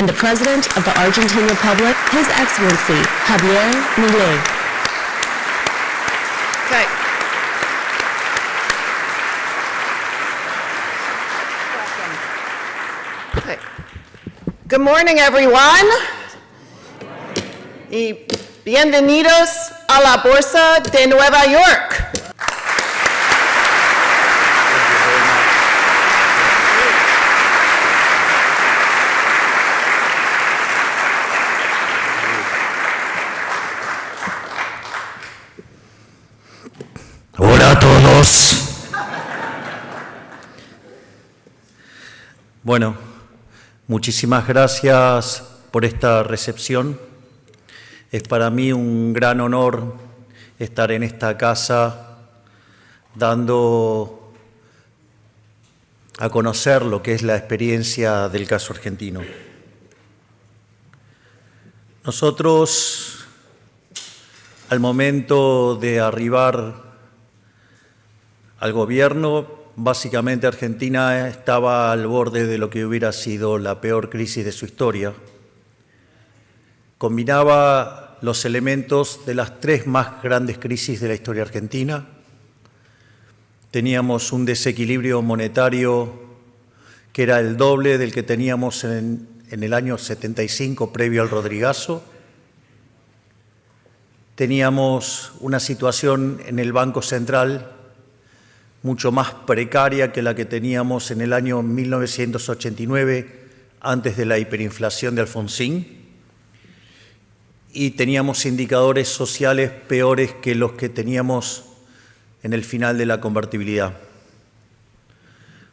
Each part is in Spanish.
and the President of the Argentine Republic, His Excellency Javier Milei. Okay. Okay. Good morning, everyone. Y bienvenidos a la Bolsa de Nueva York. Hola a todos. Bueno, muchísimas gracias por esta recepción. Es para mí un gran honor estar en esta casa dando a conocer lo que es la experiencia del caso argentino. Nosotros, al momento de arribar al gobierno, básicamente Argentina estaba al borde de lo que hubiera sido la peor crisis de su historia. Combinaba los elementos de las tres más grandes crisis de la historia argentina. Teníamos un desequilibrio monetario que era el doble del que teníamos en el año 75 previo al Rodrigazo. Teníamos una situación en el Banco Central mucho más precaria que la que teníamos en el año 1989, antes de la hiperinflación de Alfonsín, y teníamos indicadores sociales peores que los que teníamos en el final de la convertibilidad.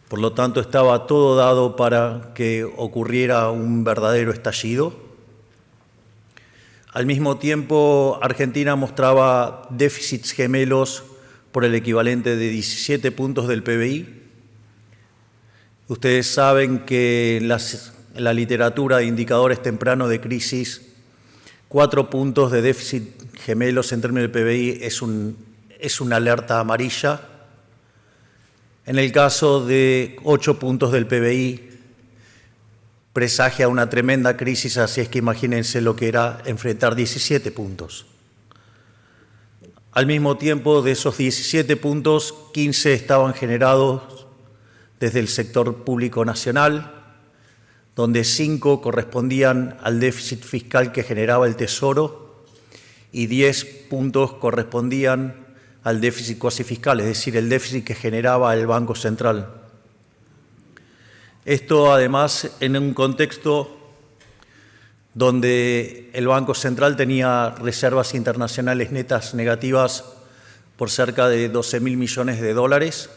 Por lo tanto, estaba todo dado para que ocurriera un verdadero estallido. Al mismo tiempo, Argentina mostraba déficits gemelos por el equivalente de 17 puntos del PBI. Ustedes saben que en la literatura de indicadores tempranos de crisis, 4 puntos de déficit gemelos en términos del PBI es una alerta amarilla. En el caso de 8 puntos del PBI, presagia una tremenda crisis, así es que imagínense lo que era enfrentar 17 puntos. Al mismo tiempo, de esos 17 puntos, 15 estaban generados desde el sector público nacional, donde 5 correspondían al déficit fiscal que generaba el Tesoro y 10 puntos correspondían al déficit cuasi fiscal, es decir, el déficit que generaba el Banco Central. Esto, además, en un contexto donde el Banco Central tenía reservas internacionales netas negativas por cerca de 12.000 millones de dólares.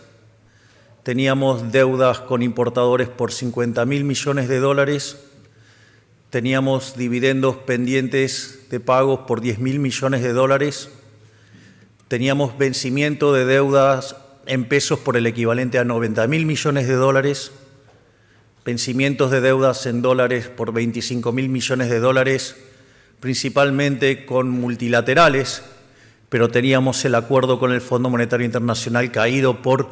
Teníamos deudas con importadores por 50.000 millones de dólares. Teníamos dividendos pendientes de pagos por 10.000 millones de dólares. Teníamos vencimiento de deudas en pesos por el equivalente a 90.000 millones de dólares. Vencimientos de deudas en dólares por 25.000 millones de dólares, principalmente con multilaterales, pero teníamos el acuerdo con el Fondo Monetario Internacional caído por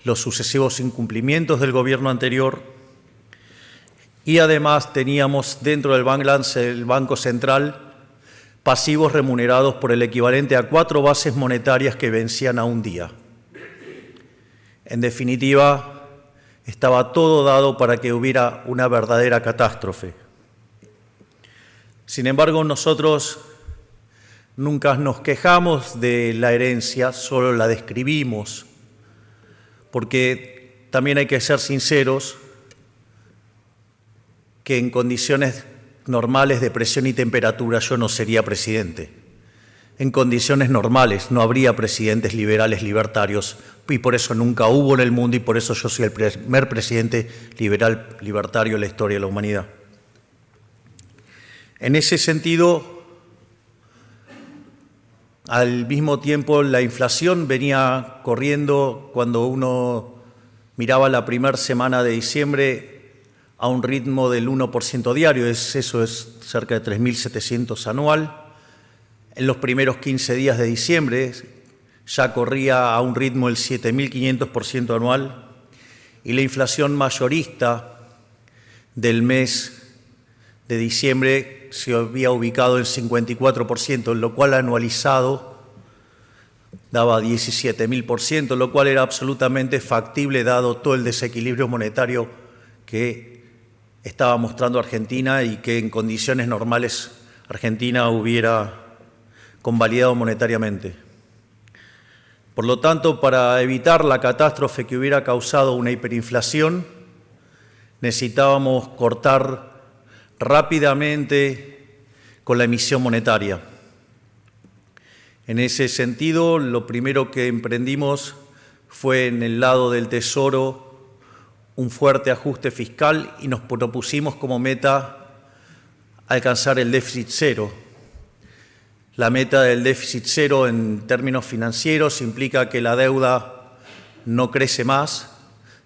los sucesivos incumplimientos del gobierno anterior. Y además teníamos dentro del balance del Banco Central pasivos remunerados por el equivalente a 4 bases monetarias que vencían a un día. En definitiva, estaba todo dado para que hubiera una verdadera catástrofe. Sin embargo, nosotros nunca nos quejamos de la herencia, solo la describimos, porque también hay que ser sinceros que en condiciones normales de presión y temperatura yo no sería presidente. En condiciones normales no habría presidentes liberales libertarios y por eso nunca hubo en el mundo y por eso yo soy el primer presidente liberal libertario en la historia de la humanidad. En ese sentido, al mismo tiempo la inflación venía corriendo cuando uno miraba la primera semana de diciembre a un ritmo del 1% diario, eso es cerca de 3.700 anual. En los primeros 15 días de diciembre ya corría a un ritmo del 7.500% anual y la inflación mayorista del mes de diciembre se había ubicado en 54%, lo cual anualizado daba 17.000%, lo cual era absolutamente factible dado todo el desequilibrio monetario que estaba mostrando Argentina y que en condiciones normales Argentina hubiera convalidado monetariamente. Por lo tanto, para evitar la catástrofe que hubiera causado una hiperinflación, necesitábamos cortar rápidamente con la emisión monetaria. En ese sentido, lo primero que emprendimos fue en el lado del Tesoro un fuerte ajuste fiscal y nos propusimos como meta alcanzar el déficit cero. La meta del déficit cero en términos financieros implica que la deuda no crece más.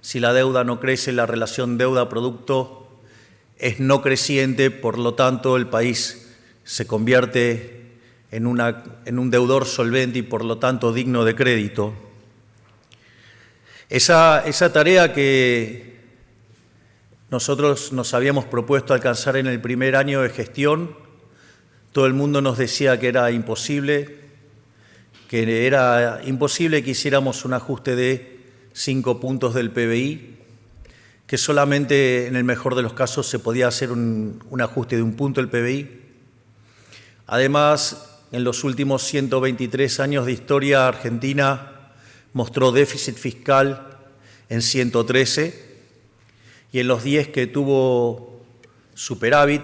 Si la deuda no crece, la relación deuda-producto es no creciente, por lo tanto el país se convierte en un deudor solvente y por lo tanto digno de crédito. Esa tarea que nosotros nos habíamos propuesto alcanzar en el primer año de gestión, todo el mundo nos decía que era imposible que hiciéramos un ajuste de 5 puntos del PBI, que solamente en el mejor de los casos se podía hacer un ajuste de 1 punto del PBI. Además, en los últimos 123 años de historia, Argentina mostró déficit fiscal en 113 y en los 10 que tuvo superávit,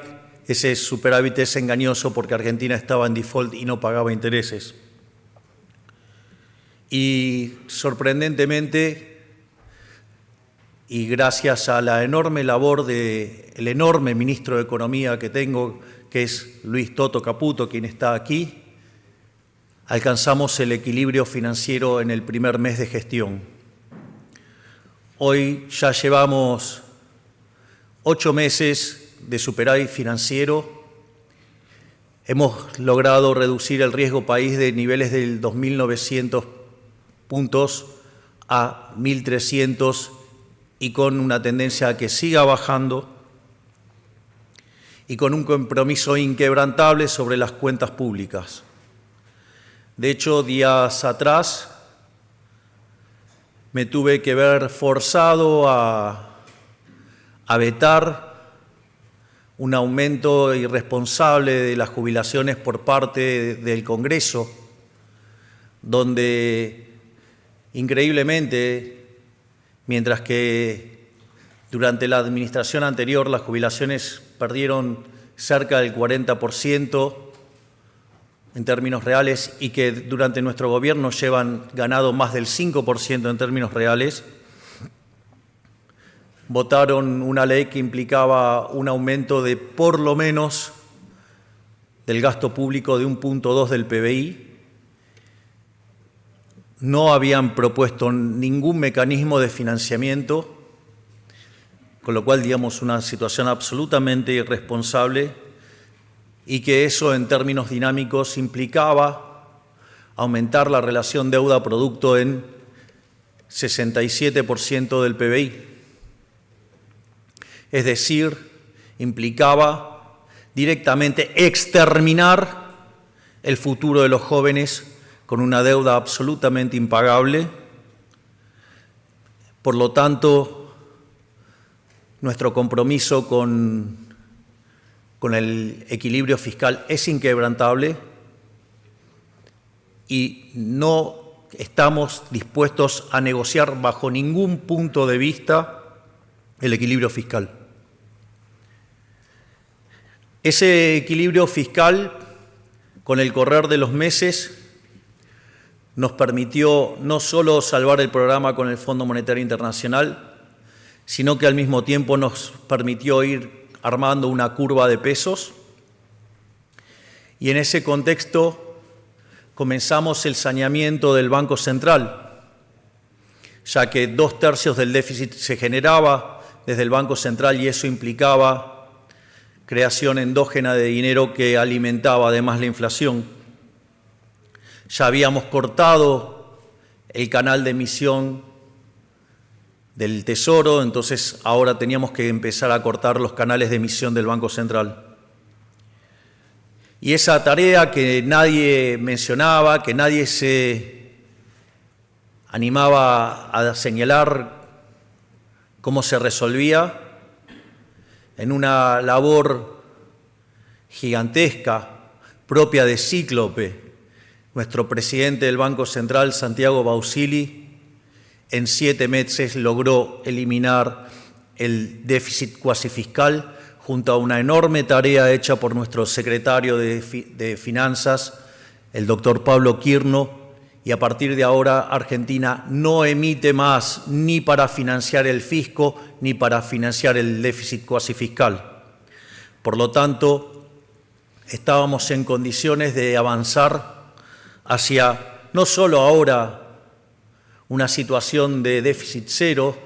ese superávit es engañoso porque Argentina estaba en default y no pagaba intereses. Y sorprendentemente, y gracias a la enorme labor del enorme ministro de Economía que tengo, que es Luis Toto Caputo, quien está aquí, alcanzamos el equilibrio financiero en el primer mes de gestión. Hoy ya llevamos 8 meses de superávit financiero. Hemos logrado reducir el riesgo país de niveles del 2.900 puntos a 1.300 y con una tendencia a que siga bajando y con un compromiso inquebrantable sobre las cuentas públicas. De hecho, días atrás me tuve que ver forzado a vetar un aumento irresponsable de las jubilaciones por parte del Congreso, donde increíblemente, mientras que durante la administración anterior las jubilaciones perdieron cerca del 40% en términos reales y que durante nuestro gobierno llevan ganado más del 5% en términos reales, votaron una ley que implicaba un aumento de por lo menos del gasto público de 1.2 del PBI. No habían propuesto ningún mecanismo de financiamiento, con lo cual, digamos, una situación absolutamente irresponsable y que eso en términos dinámicos implicaba aumentar la relación deuda-producto en 67% del PBI. Es decir, implicaba directamente exterminar el futuro de los jóvenes con una deuda absolutamente impagable. Por lo tanto, nuestro compromiso con el equilibrio fiscal es inquebrantable y no estamos dispuestos a negociar bajo ningún punto de vista el equilibrio fiscal. Ese equilibrio fiscal, con el correr de los meses, nos permitió no solo salvar el programa con el Fondo Monetario Internacional, sino que al mismo tiempo nos permitió ir armando una curva de pesos. Y en ese contexto comenzamos el saneamiento del Banco Central, ya que 2/3 del déficit se generaba desde el Banco Central y eso implicaba creación endógena de dinero que alimentaba además la inflación. Ya habíamos cortado el canal de emisión del Tesoro, entonces ahora teníamos que empezar a cortar los canales de emisión del Banco Central. Y esa tarea que nadie mencionaba, que nadie se animaba a señalar cómo se resolvía, en una labor gigantesca, propia de Cíclope, nuestro presidente del Banco Central, Santiago Bausili, en 7 meses logró eliminar el déficit cuasi fiscal junto a una enorme tarea hecha por nuestro secretario de Finanzas, el doctor Pablo Quirno, y a partir de ahora Argentina no emite más ni para financiar el fisco ni para financiar el déficit cuasi fiscal. Por lo tanto, estábamos en condiciones de avanzar hacia no solo ahora una situación de déficit cero,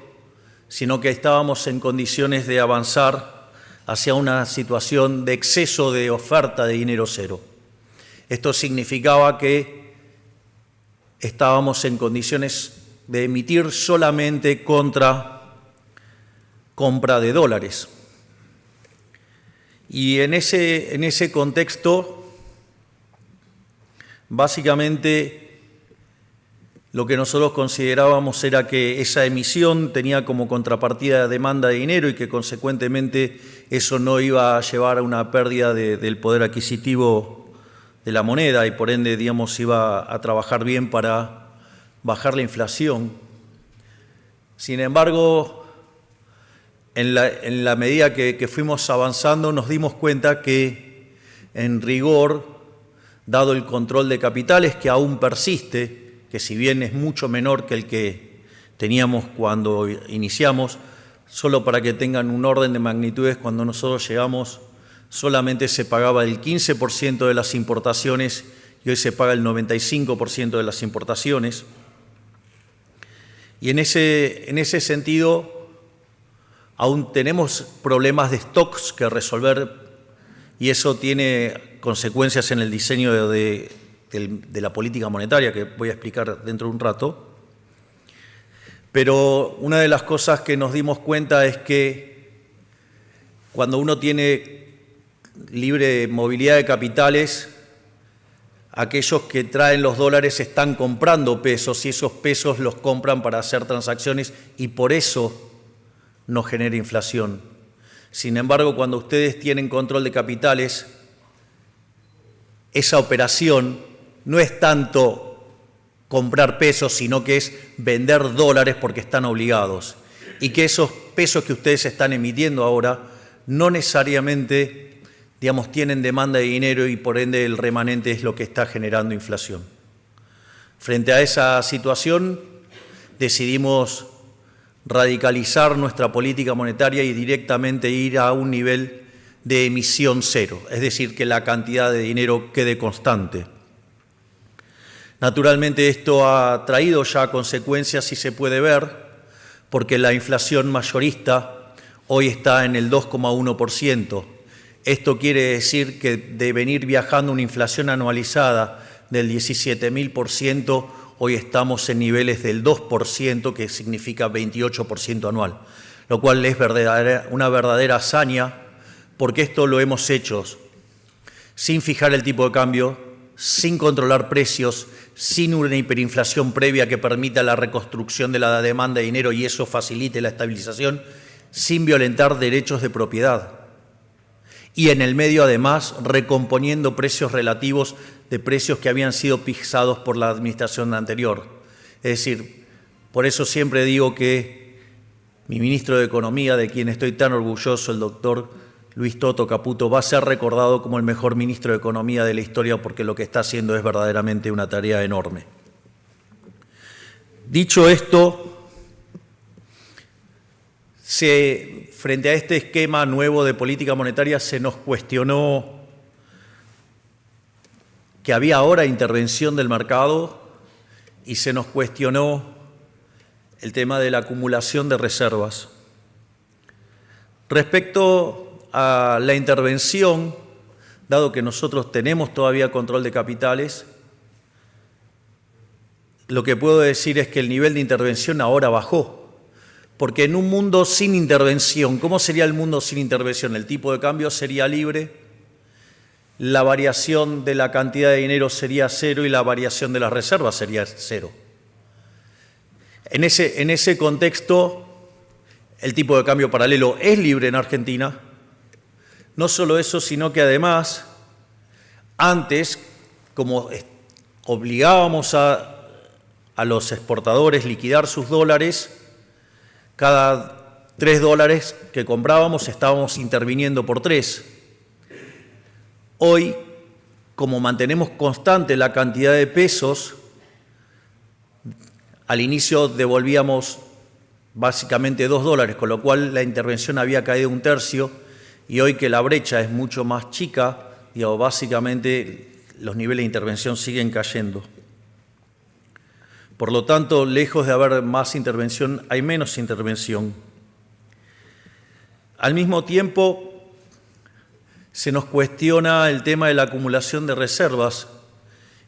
sino que estábamos en condiciones de avanzar hacia una situación de exceso de oferta de dinero cero. Esto significaba que estábamos en condiciones de emitir solamente contra compra de dólares. Y en ese contexto, básicamente, lo que nosotros considerábamos era que esa emisión tenía como contrapartida demanda de dinero y que consecuentemente eso no iba a llevar a una pérdida del poder adquisitivo de la moneda y por ende, digamos, iba a trabajar bien para bajar la inflación. Sin embargo, en la medida que fuimos avanzando nos dimos cuenta que, en rigor, dado el control de capitales que aún persiste, que si bien es mucho menor que el que teníamos cuando iniciamos, solo para que tengan un orden de magnitudes, cuando nosotros llegamos solamente se pagaba el 15% de las importaciones y hoy se paga el 95% de las importaciones. Y en ese sentido aún tenemos problemas de stocks que resolver y eso tiene consecuencias en el diseño de la política monetaria que voy a explicar dentro de un rato. Pero una de las cosas que nos dimos cuenta es que cuando uno tiene libre movilidad de capitales, aquellos que traen los dólares están comprando pesos y esos pesos los compran para hacer transacciones y por eso no genera inflación. Sin embargo, cuando ustedes tienen control de capitales, esa operación no es tanto comprar pesos, sino que es vender dólares porque están obligados. Y que esos pesos que ustedes están emitiendo ahora no necesariamente, digamos, tienen demanda de dinero y por ende el remanente es lo que está generando inflación. Frente a esa situación, decidimos radicalizar nuestra política monetaria y directamente ir a un nivel de emisión cero, es decir, que la cantidad de dinero quede constante. Naturalmente esto ha traído ya consecuencias y se puede ver porque la inflación mayorista hoy está en el 2,1%. Esto quiere decir que de venir viajando una inflación anualizada del 17.000%, hoy estamos en niveles del 2%, que significa 28% anual, lo cual es una verdadera hazaña, porque esto lo hemos hecho sin fijar el tipo de cambio, sin controlar precios, sin una hiperinflación previa que permita la reconstrucción de la demanda de dinero y eso facilite la estabilización, sin violentar derechos de propiedad. Y en el medio, además, recomponiendo precios relativos de precios que habían sido fijados por la administración anterior. Es decir, por eso siempre digo que mi ministro de Economía, de quien estoy tan orgulloso, el doctor Luis Toto Caputo, va a ser recordado como el mejor ministro de Economía de la historia porque lo que está haciendo es verdaderamente una tarea enorme. Dicho esto, frente a este esquema nuevo de política monetaria se nos cuestionó que había ahora intervención del mercado y se nos cuestionó el tema de la acumulación de reservas. Respecto a la intervención, dado que nosotros tenemos todavía control de capitales, lo que puedo decir es que el nivel de intervención ahora bajó. Porque en un mundo sin intervención, ¿cómo sería el mundo sin intervención? El tipo de cambio sería libre, la variación de la cantidad de dinero sería cero y la variación de las reservas sería cero. En ese contexto, el tipo de cambio paralelo es libre en Argentina. No solo eso, sino que además, antes, como obligábamos a los exportadores a liquidar sus dólares, cada $3 que comprábamos estábamos interviniendo por 3. Hoy, como mantenemos constante la cantidad de pesos, al inicio devolvíamos básicamente $2, con lo cual la intervención había caído un tercio, y hoy que la brecha es mucho más chica, básicamente los niveles de intervención siguen cayendo. Por lo tanto, lejos de haber más intervención, hay menos intervención. Al mismo tiempo, se nos cuestiona el tema de la acumulación de reservas,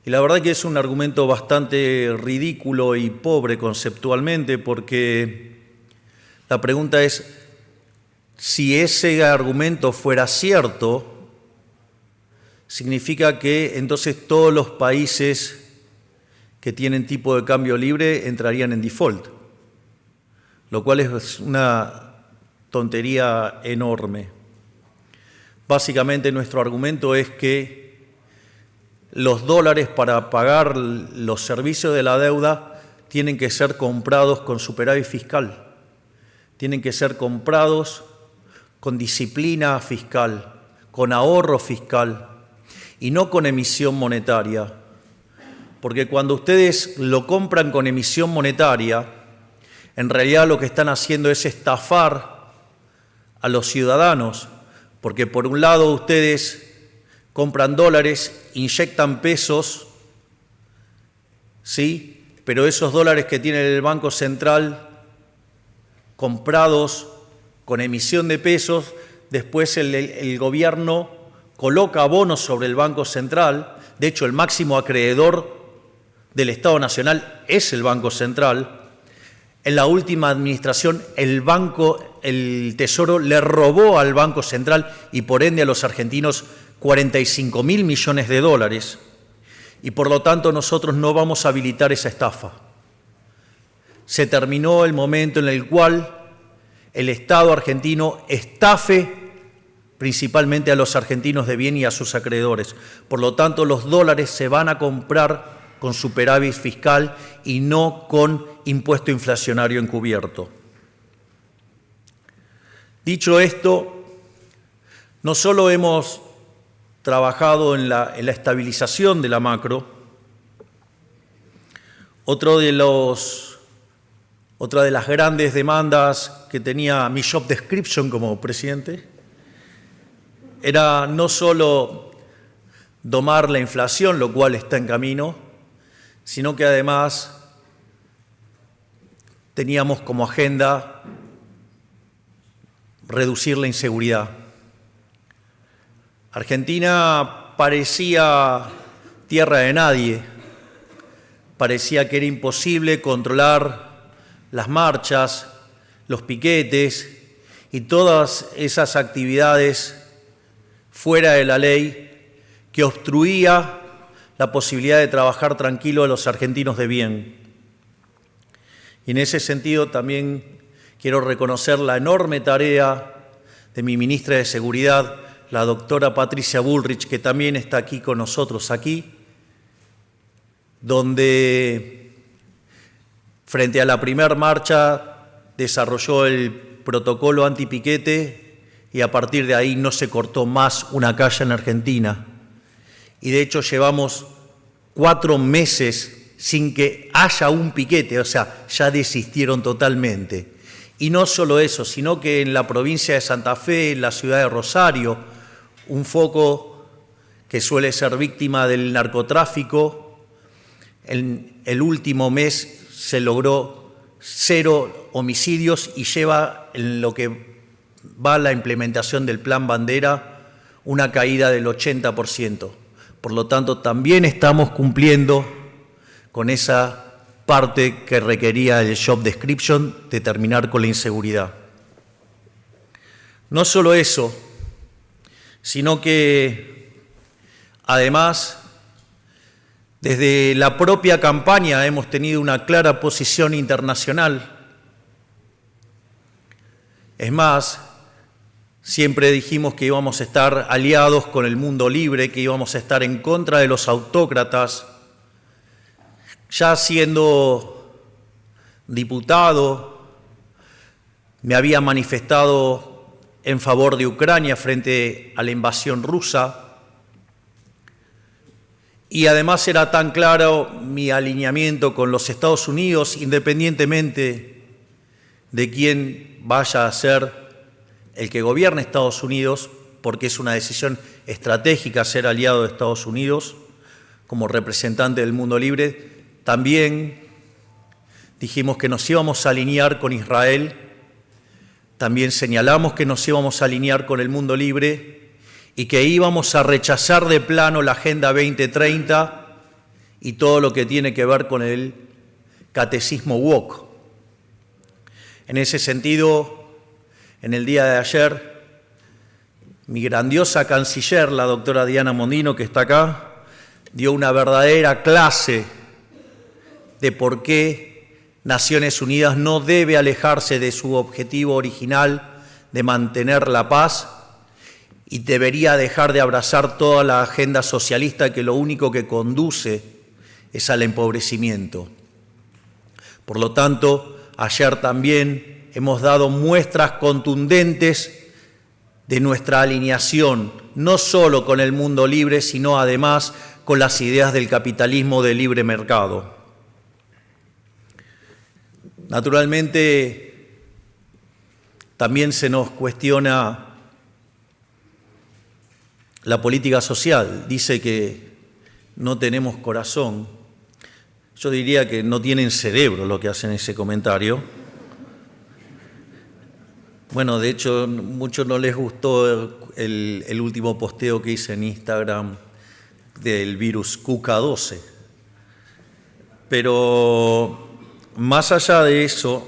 y la verdad que es un argumento bastante ridículo y pobre conceptualmente, porque la pregunta es, si ese argumento fuera cierto, significa que entonces todos los países que tienen tipo de cambio libre entrarían en default, lo cual es una tontería enorme. Básicamente nuestro argumento es que los dólares para pagar los servicios de la deuda tienen que ser comprados con superávit fiscal, tienen que ser comprados con disciplina fiscal, con ahorro fiscal y no con emisión monetaria. Porque cuando ustedes lo compran con emisión monetaria, en realidad lo que están haciendo es estafar a los ciudadanos, porque por un lado ustedes compran dólares, inyectan pesos, ¿sí? Pero esos dólares que tiene el Banco Central comprados con emisión de pesos, después el gobierno coloca bonos sobre el Banco Central. De hecho, el máximo acreedor del Estado Nacional es el Banco Central. En la última administración, el Tesoro le robó al Banco Central y por ende a los argentinos 45.000 millones de dólares. Y por lo tanto nosotros no vamos a habilitar esa estafa. Se terminó el momento en el cual el Estado argentino estafe principalmente a los argentinos de bien y a sus acreedores. Por lo tanto, los dólares se van a comprar con superávit fiscal y no con impuesto inflacionario encubierto. Dicho esto, no solo hemos trabajado en la estabilización de la macro, otra de las grandes demandas que tenía mi job description como presidente era no solo domar la inflación, lo cual está en camino, sino que además teníamos como agenda reducir la inseguridad. Argentina parecía tierra de nadie, parecía que era imposible controlar las marchas, los piquetes y todas esas actividades fuera de la ley que obstruía la posibilidad de trabajar tranquilo a los argentinos de bien. Y en ese sentido también quiero reconocer la enorme tarea de mi ministra de Seguridad, la doctora Patricia Bullrich, que también está aquí con nosotros donde frente a la primera marcha desarrolló el protocolo antipiquete y a partir de ahí no se cortó más una calle en Argentina. Y de hecho llevamos 4 meses sin que haya un piquete, o sea, ya desistieron totalmente. Y no solo eso, sino que en la provincia de Santa Fe, en la ciudad de Rosario, un foco que suele ser víctima del narcotráfico, en el último mes se logró 0 homicidios y lleva en lo que va la implementación del Plan Bandera una caída del 80%. Por lo tanto, también estamos cumpliendo con esa parte que requería el job description de terminar con la inseguridad. No solo eso, sino que Además, desde la propia campaña hemos tenido una clara posición internacional. Es más, siempre dijimos que íbamos a estar aliados con el mundo libre, que íbamos a estar en contra de los autócratas. Ya siendo diputado, me había manifestado en favor de Ucrania frente a la invasión rusa. Y además era tan claro mi alineamiento con los Estados Unidos, independientemente de quién vaya a ser el que gobierne Estados Unidos, porque es una decisión estratégica ser aliado de Estados Unidos como representante del mundo libre. También dijimos que nos íbamos a alinear con Israel, también señalamos que nos íbamos a alinear con el mundo libre y que íbamos a rechazar de plano la Agenda 2030 y todo lo que tiene que ver con el catecismo woke. En ese sentido, en el día de ayer, mi grandiosa canciller, la doctora Diana Mondino, que está acá, dio una verdadera clase de por qué Naciones Unidas no debe alejarse de su objetivo original de mantener la paz y debería dejar de abrazar toda la agenda socialista que lo único que conduce es al empobrecimiento. Por lo tanto, ayer también hemos dado muestras contundentes de nuestra alineación, no solo con el mundo libre, sino además con las ideas del capitalismo de libre mercado. Naturalmente, también se nos cuestiona la política social. Dice que no tenemos corazón. Yo diría que no tienen cerebro lo que hacen ese comentario. Bueno, de hecho, muchos no les gustó el último posteo que hice en Instagram del virus KUKA-12. Pero más allá de eso,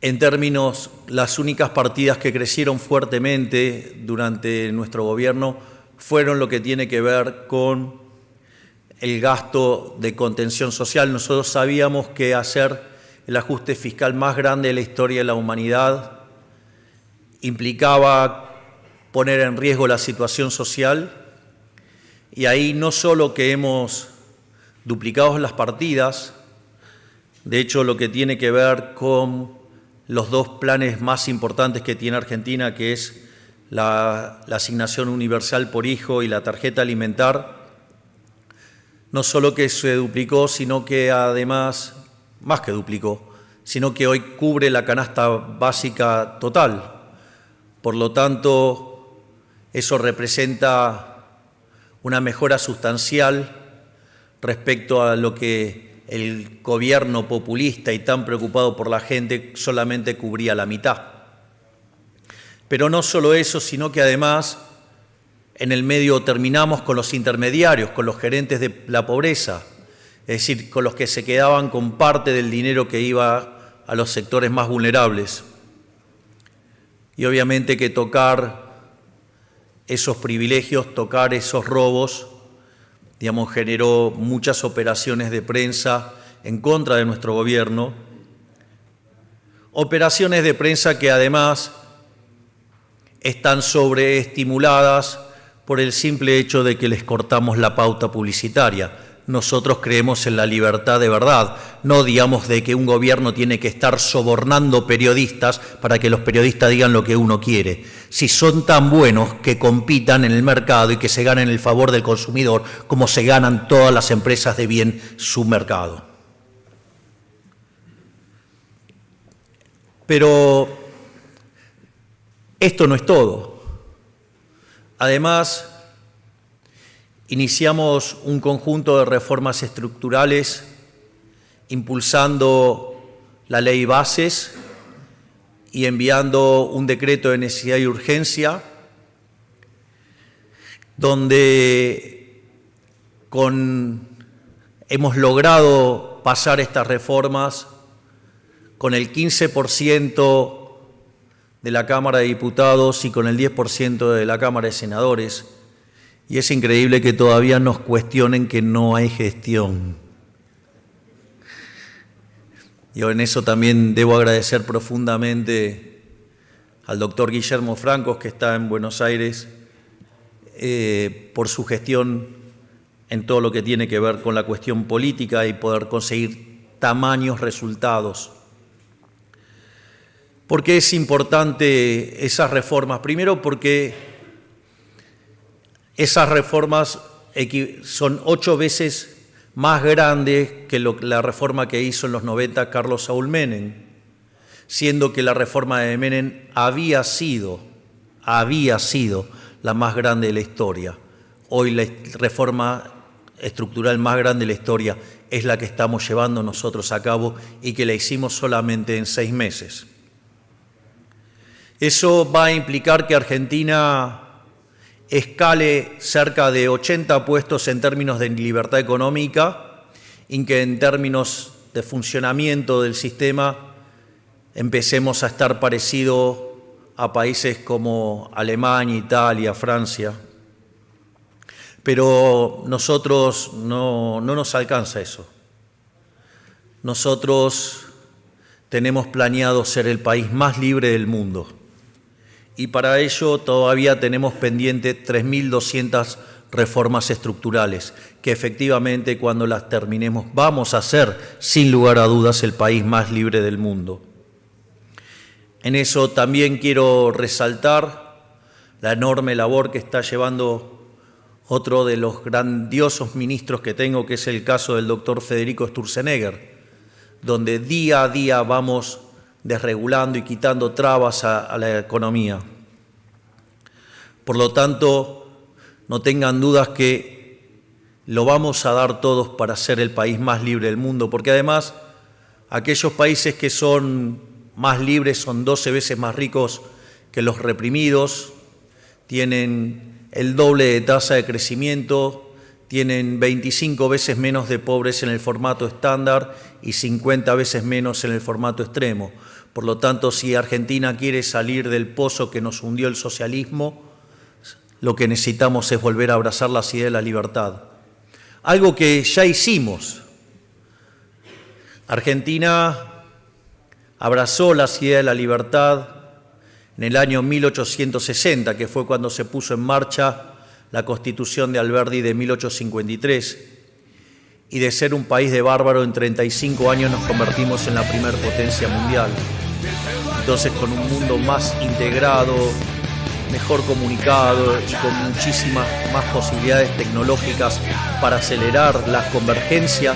en términos, las únicas partidas que crecieron fuertemente durante nuestro gobierno fueron lo que tiene que ver con el gasto de contención social. Nosotros sabíamos que hacer el ajuste fiscal más grande de la historia de la humanidad implicaba poner en riesgo la situación social, y ahí no solo que hemos duplicado las partidas, de hecho lo que tiene que ver con los dos planes más importantes que tiene Argentina, que es la asignación universal por hijo y la tarjeta alimentar, no solo que se duplicó, sino que además, más que duplicó, sino que hoy cubre la canasta básica total. Por lo tanto, eso representa una mejora sustancial respecto a lo que el gobierno populista y tan preocupado por la gente solamente cubría la mitad. Pero no solo eso, sino que además en el medio terminamos con los intermediarios, con los gerentes de la pobreza, es decir, con los que se quedaban con parte del dinero que iba a los sectores más vulnerables. Y obviamente que tocar esos privilegios, tocar esos robos, digamos, generó muchas operaciones de prensa en contra de nuestro gobierno, operaciones de prensa que además están sobreestimuladas por el simple hecho de que les cortamos la pauta publicitaria. Nosotros creemos en la libertad de verdad, no digamos de que un gobierno tiene que estar sobornando periodistas para que los periodistas digan lo que uno quiere. Si son tan buenos, que compitan en el mercado y que se ganen el favor del consumidor como se ganan todas las empresas de bien su mercado. Pero esto no es todo. Además, iniciamos un conjunto de reformas estructurales impulsando la ley Bases y enviando un decreto de necesidad y urgencia donde hemos logrado pasar estas reformas con el 15% de la Cámara de Diputados y con el 10% de la Cámara de Senadores. Y es increíble que todavía nos cuestionen que no hay gestión. Yo en eso también debo agradecer profundamente al doctor Guillermo Francos, que está en Buenos Aires, por su gestión en todo lo que tiene que ver con la cuestión política y poder conseguir tamaños resultados. ¿Por qué es importante esas reformas? Primero porque esas reformas son 8 veces más grandes que la reforma que hizo en los 90 Carlos Saúl Menem, siendo que la reforma de Menem había sido la más grande de la historia. Hoy la reforma estructural más grande de la historia es la que estamos llevando nosotros a cabo y que la hicimos solamente en 6 meses. Eso va a implicar que Argentina escale cerca de 80 puestos en términos de libertad económica y que en términos de funcionamiento del sistema empecemos a estar parecidos a países como Alemania, Italia, Francia. Pero nosotros no nos alcanza eso. Nosotros tenemos planeado ser el país más libre del mundo. Y para ello todavía tenemos pendiente 3.200 reformas estructurales, que efectivamente cuando las terminemos vamos a ser, sin lugar a dudas, el país más libre del mundo. En eso también quiero resaltar la enorme labor que está llevando otro de los grandiosos ministros que tengo, que es el caso del doctor Federico Sturzenegger, donde día a día vamos desregulando y quitando trabas a la economía. Por lo tanto, no tengan dudas que lo vamos a dar todos para ser el país más libre del mundo, porque además aquellos países que son más libres son 12 veces más ricos que los reprimidos, tienen el doble de tasa de crecimiento, tienen 25 veces menos de pobres en el formato estándar y 50 veces menos en el formato extremo. Por lo tanto, si Argentina quiere salir del pozo que nos hundió el socialismo, lo que necesitamos es volver a abrazar la idea de la libertad. Algo que ya hicimos. Argentina abrazó la idea de la libertad en el año 1860, que fue cuando se puso en marcha la Constitución de Alberdi de 1853, y de ser un país de bárbaro en 35 años nos convertimos en la primer potencia mundial. Entonces, con un mundo más integrado, mejor comunicado y con muchísimas más posibilidades tecnológicas para acelerar la convergencia,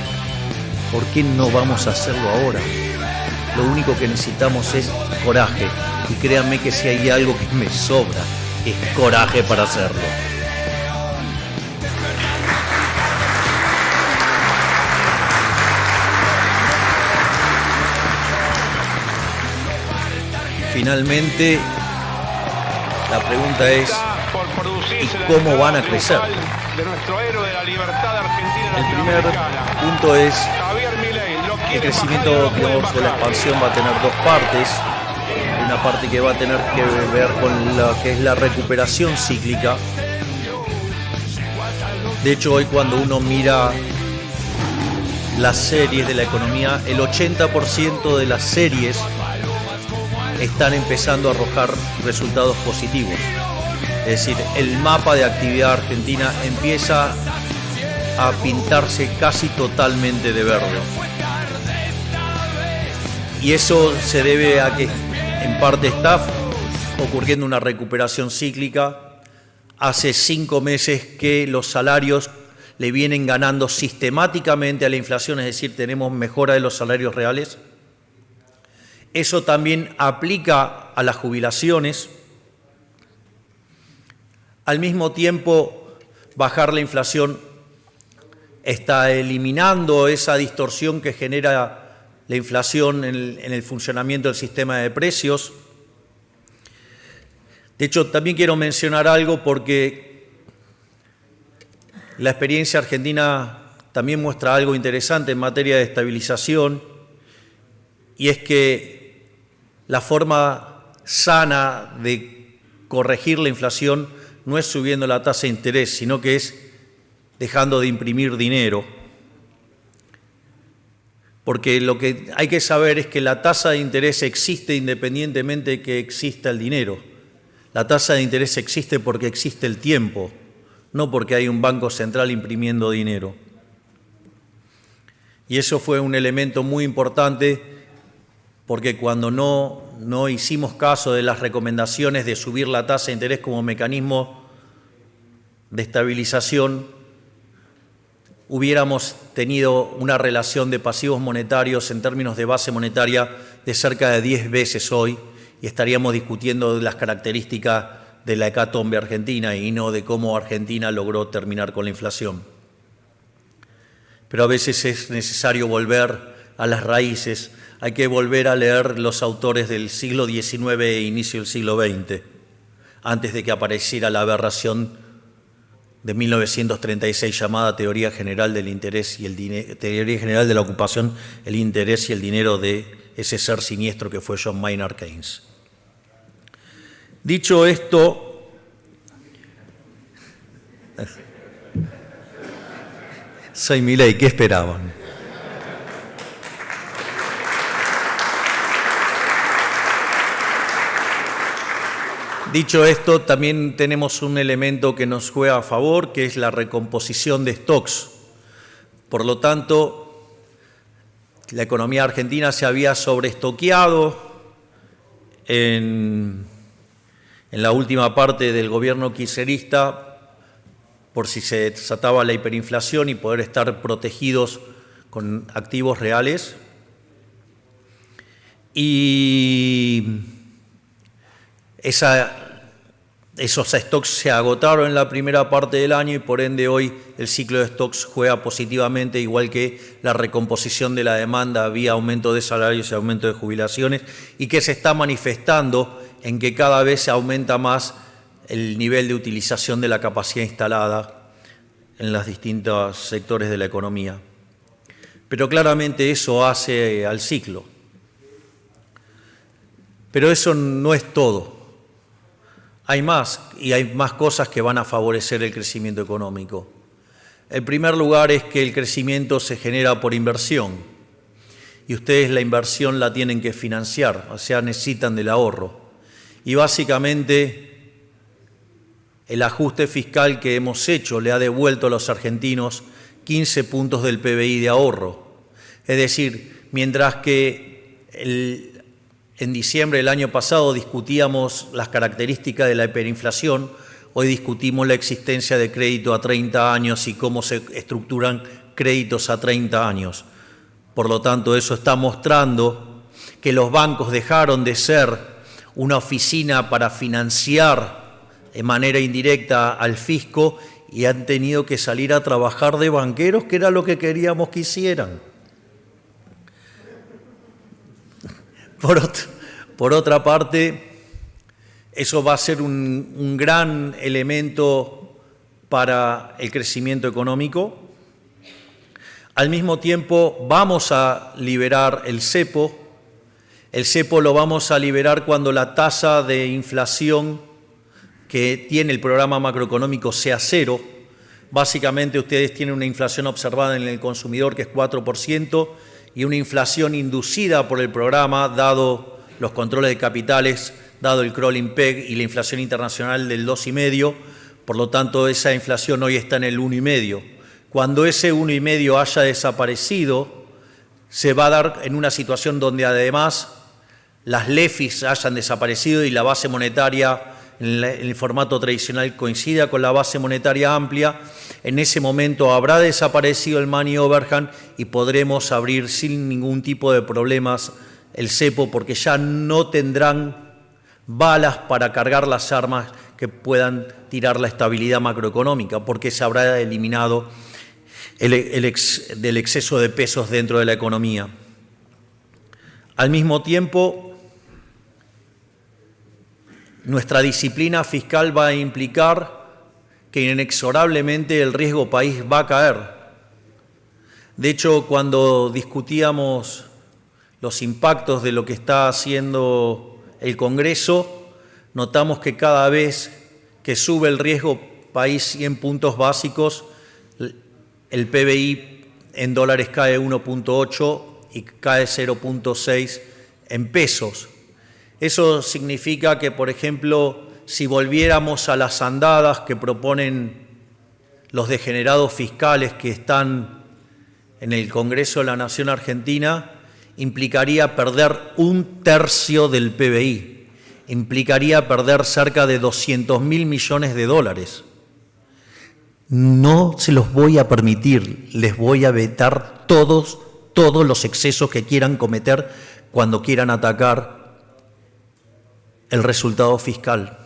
¿por qué no vamos a hacerlo ahora? Lo único que necesitamos es coraje, y créanme que si hay algo que me sobra, es coraje para hacerlo. Finalmente, la pregunta es, ¿y cómo van a crecer? El primer punto es, el crecimiento, digamos, de la expansión va a tener dos partes. Una parte que va a tener que ver con lo que es la recuperación cíclica. De hecho, hoy cuando uno mira las series de la economía, el 80% de las series están empezando a arrojar resultados positivos. Es decir, el mapa de actividad argentina empieza a pintarse casi totalmente de verde. Y eso se debe a que en parte está ocurriendo una recuperación cíclica. Hace 5 meses que los salarios le vienen ganando sistemáticamente a la inflación, es decir, tenemos mejora de los salarios reales. Eso también aplica a las jubilaciones. Al mismo tiempo, bajar la inflación está eliminando esa distorsión que genera la inflación en el funcionamiento del sistema de precios. De hecho, también quiero mencionar algo porque la experiencia argentina también muestra algo interesante en materia de estabilización, y es que la forma sana de corregir la inflación no es subiendo la tasa de interés, sino que es dejando de imprimir dinero. Porque lo que hay que saber es que la tasa de interés existe independientemente de que exista el dinero. La tasa de interés existe porque existe el tiempo, no porque hay un banco central imprimiendo dinero. Y eso fue un elemento muy importante porque cuando no hicimos caso de las recomendaciones de subir la tasa de interés como mecanismo de estabilización, hubiéramos tenido una relación de pasivos monetarios en términos de base monetaria de cerca de 10 veces hoy y estaríamos discutiendo las características de la hecatombe argentina y no de cómo Argentina logró terminar con la inflación. Pero a veces es necesario volver a las raíces, hay que volver a leer los autores del siglo XIX e inicio del siglo XX, antes de que apareciera la aberración de 1936 llamada Teoría General del Interés y el dinero, Teoría General de la Ocupación, el interés y el dinero de ese ser siniestro que fue John Maynard Keynes. Dicho esto, soy Milei, ¿qué esperaban? Dicho esto, también tenemos un elemento que nos juega a favor, que es la recomposición de stocks. Por lo tanto, la economía argentina se había sobreestoqueado en la última parte del gobierno kirchnerista por si se desataba la hiperinflación y poder estar protegidos con activos reales. Y esos stocks se agotaron en la primera parte del año y por ende hoy el ciclo de stocks juega positivamente, igual que la recomposición de la demanda vía aumento de salarios y aumento de jubilaciones, y que se está manifestando en que cada vez se aumenta más el nivel de utilización de la capacidad instalada en los distintos sectores de la economía. Pero claramente eso hace al ciclo. Pero eso no es todo. Hay más, y hay más cosas que van a favorecer el crecimiento económico. El primer lugar es que el crecimiento se genera por inversión, y ustedes la inversión la tienen que financiar, o sea, necesitan del ahorro. Y básicamente el ajuste fiscal que hemos hecho le ha devuelto a los argentinos 15 puntos del PBI de ahorro. Es decir, mientras que en diciembre del año pasado discutíamos las características de la hiperinflación, hoy discutimos la existencia de crédito a 30 años y cómo se estructuran créditos a 30 años. Por lo tanto, eso está mostrando que los bancos dejaron de ser una oficina para financiar de manera indirecta al fisco y han tenido que salir a trabajar de banqueros, que era lo que queríamos que hicieran. Por otra parte, eso va a ser un gran elemento para el crecimiento económico. Al mismo tiempo, vamos a liberar el cepo. El cepo lo vamos a liberar cuando la tasa de inflación que tiene el programa macroeconómico sea cero. Básicamente, ustedes tienen una inflación observada en el consumidor que es 4%, y una inflación inducida por el programa, dado los controles de capitales, dado el crawling peg y la inflación internacional del 2,5%, por lo tanto esa inflación hoy está en el 1,5%. Cuando ese 1,5% haya desaparecido, se va a dar en una situación donde además las LEFIs hayan desaparecido y la base monetaria en el formato tradicional coincida con la base monetaria amplia. En ese momento habrá desaparecido el money overhang y podremos abrir sin ningún tipo de problemas el cepo, porque ya no tendrán balas para cargar las armas que puedan tirar la estabilidad macroeconómica, porque se habrá eliminado del exceso de pesos dentro de la economía. Al mismo tiempo, nuestra disciplina fiscal va a implicar que inexorablemente el riesgo país va a caer. De hecho, cuando discutíamos los impactos de lo que está haciendo el Congreso, notamos que cada vez que sube el riesgo país 100 puntos básicos, el PBI en dólares cae 1.8 y cae 0.6 en pesos. Eso significa que, por ejemplo, si volviéramos a las andadas que proponen los degenerados fiscales que están en el Congreso de la Nación Argentina, implicaría perder 1/3 del PBI, implicaría perder cerca de 200.000 millones de dólares. No se los voy a permitir, les voy a vetar todos los excesos que quieran cometer cuando quieran atacar el resultado fiscal.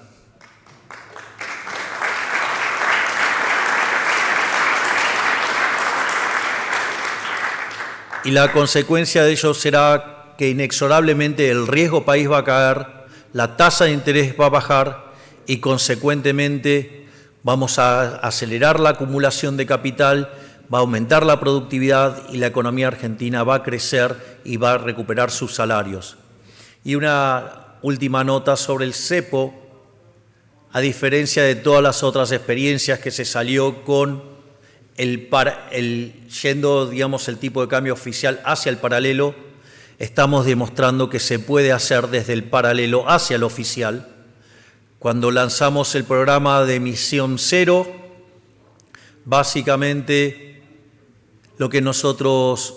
Y la consecuencia de ello será que inexorablemente el riesgo país va a caer, la tasa de interés va a bajar y consecuentemente vamos a acelerar la acumulación de capital, va a aumentar la productividad y la economía argentina va a crecer y va a recuperar sus salarios. Y una última nota sobre el cepo, a diferencia de todas las otras experiencias que se salió con yendo, digamos, el tipo de cambio oficial hacia el paralelo, estamos demostrando que se puede hacer desde el paralelo hacia el oficial. Cuando lanzamos el programa de emisión cero, básicamente lo que nosotros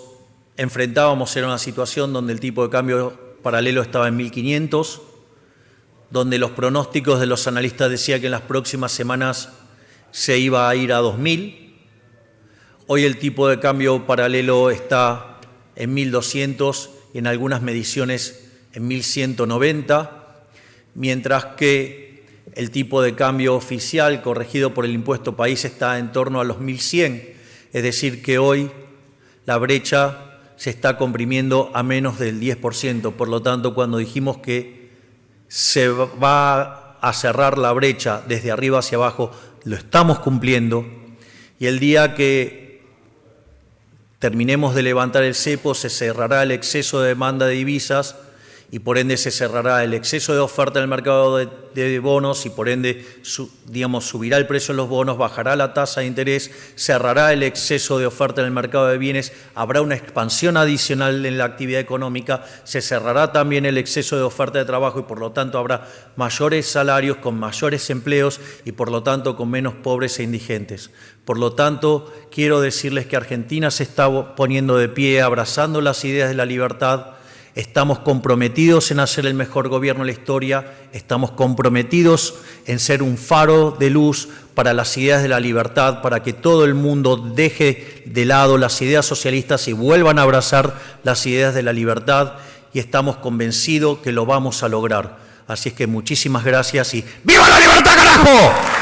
enfrentábamos era una situación donde el tipo de cambio paralelo estaba en 1.500, donde los pronósticos de los analistas decían que en las próximas semanas se iba a ir a 2.000. Hoy el tipo de cambio paralelo está en 1.200 y en algunas mediciones en 1.190, mientras que el tipo de cambio oficial corregido por el impuesto país está en torno a los 1.100, es decir que hoy la brecha se está comprimiendo a menos del 10%, por lo tanto cuando dijimos que se va a cerrar la brecha desde arriba hacia abajo, lo estamos cumpliendo y el día que terminemos de levantar el cepo, se cerrará el exceso de demanda de divisas y por ende se cerrará el exceso de oferta en el mercado de bonos y por ende subirá el precio de los bonos, bajará la tasa de interés, cerrará el exceso de oferta en el mercado de bienes, habrá una expansión adicional en la actividad económica, se cerrará también el exceso de oferta de trabajo y por lo tanto habrá mayores salarios con mayores empleos y por lo tanto con menos pobres e indigentes. Por lo tanto, quiero decirles que Argentina se está poniendo de pie, abrazando las ideas de la libertad. Estamos comprometidos en hacer el mejor gobierno de la historia, estamos comprometidos en ser un faro de luz para las ideas de la libertad, para que todo el mundo deje de lado las ideas socialistas y vuelvan a abrazar las ideas de la libertad y estamos convencidos que lo vamos a lograr. Así es que muchísimas gracias y ¡viva la libertad, carajo!